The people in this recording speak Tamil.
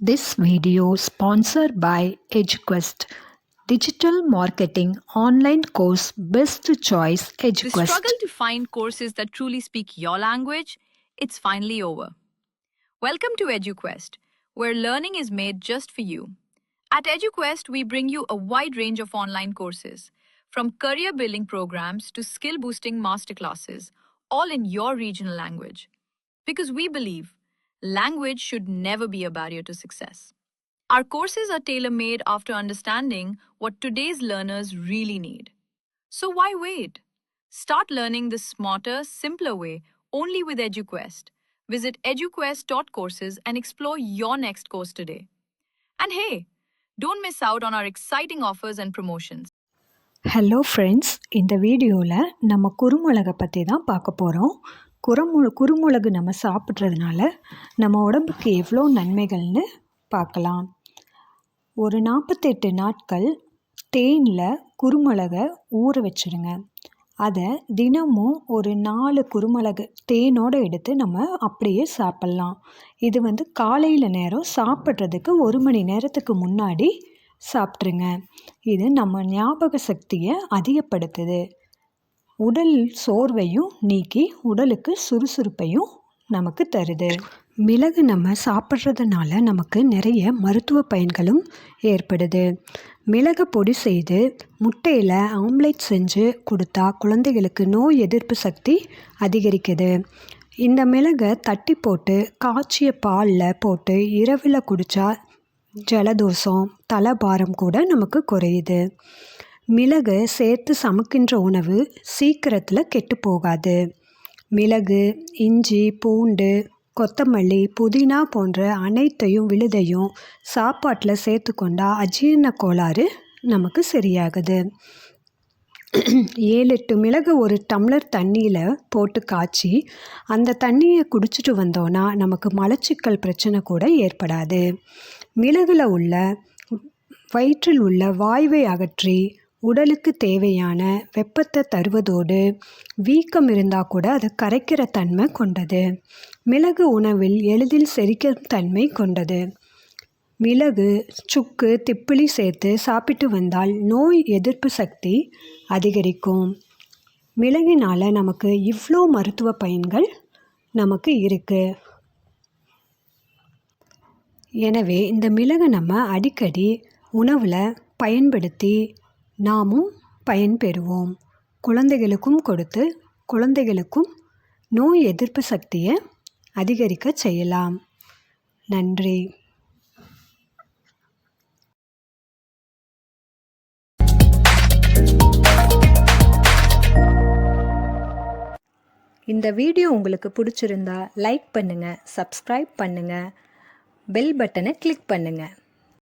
This video sponsored by EduQuest, digital marketing online course best choice The EduQuest. struggle to find courses that truly speak your language, it's finally over. Welcome to EduQuest, where learning is made just for you. At EduQuest, we bring you a wide range of online courses, from career building programs to skill boosting masterclasses, all in your regional language. Because we believe language should never be a barrier to success. Our courses are tailor made after understanding what today's learners really need. So why wait? Start learning the smarter, simpler way only with EduQuest. Visit eduquest.courses and explore your next course today. And hey, don't miss out on our exciting offers and promotions. Hello friends, இந்த வீடியோவில் நம்ம குறுமிளகை பற்றி தான் பார்க்க போகிறோம். குறுமிளகு நம்ம சாப்பிட்றதுனால நம்ம உடம்புக்கு எவ்வளோ நன்மைகள்னு பார்க்கலாம். ஒரு 48 நாட்கள் தேனில் குறுமிளகை ஊற வச்சுடுங்க. அதை தினமும் ஒரு 4 குறுமிளகு தேனோடு எடுத்து நம்ம அப்படியே சாப்பிட்லாம். இது காலையில் நேரம் சாப்பிட்றதுக்கு 1 மணி நேரத்துக்கு முன்னாடி சாப்பிட்ருங்க. இது நம்ம ஞாபக சக்தியை அதிகப்படுத்துது. உடல் சோர்வையும் நீக்கி உடலுக்கு சுறுசுறுப்பையும் நமக்கு தருது. மிளகு நம்ம சாப்பிட்றதுனால நமக்கு நிறைய மருத்துவ பயன்களும் ஏற்படுது. மிளகை பொடி செய்து முட்டையில் ஆம்லேட் செஞ்சு கொடுத்தா குழந்தைகளுக்கு நோய் எதிர்ப்பு சக்தி அதிகரிக்குது. இந்த மிளகை தட்டி போட்டு காய்ச்சிய பாலில் போட்டு இரவில் குடித்தா ஜலதோஷம், தலைபாரம் கூட நமக்கு குறையுது. மிளகு சேர்த்து சமைக்கின்ற உணவு சீக்கிரத்தில் கெட்டு போகாது. மிளகு, இஞ்சி, பூண்டு, கொத்தமல்லி, புதினா போன்ற அனைத்தையும் விழுதையும் சாப்பாட்டில் சேர்த்துக்கொண்டா அஜீரண கோளாறு நமக்கு சரியாகுது. 7-8 மிளகு ஒரு டம்ளர் தண்ணியில் போட்டு காய்ச்சி அந்த தண்ணியை குடிச்சிட்டு வந்தோன்னா நமக்கு மலச்சிக்கல் பிரச்சனை கூட ஏற்படாது. மிளகுல உள்ள வயிற்றில் உள்ள வாய்வை அகற்றி உடலுக்கு தேவையான வெப்பத்தை தருவதோடு வீக்கம் இருந்தால் கூட அதை கரைக்கிற தன்மை கொண்டது. மிளகு உணவில் எளிதில் செரிக்கும் தன்மை கொண்டது. மிளகு, சுக்கு, திப்பிலி சேர்த்து சாப்பிட்டு வந்தால் நோய் எதிர்ப்பு சக்தி அதிகரிக்கும். மிளகினால் நமக்கு இவ்வளோ மருத்துவ பயன்கள் நமக்கு இருக்குது. எனவே இந்த மிளகை நம்ம அடிக்கடி உணவில் பயன்படுத்தி நாமும் பயன்பெறுவோம். குழந்தைகளுக்கும் கொடுத்து குழந்தைகளுக்கும் நோய் எதிர்ப்பு சக்தியை அதிகரிக்க செய்யலாம். நன்றி. இந்த வீடியோ உங்களுக்கு பிடிச்சிருந்தா லைக் பண்ணுங்கள், சப்ஸ்கிரைப் பண்ணுங்கள், பெல் பட்டனை கிளிக் பண்ணுங்கள்.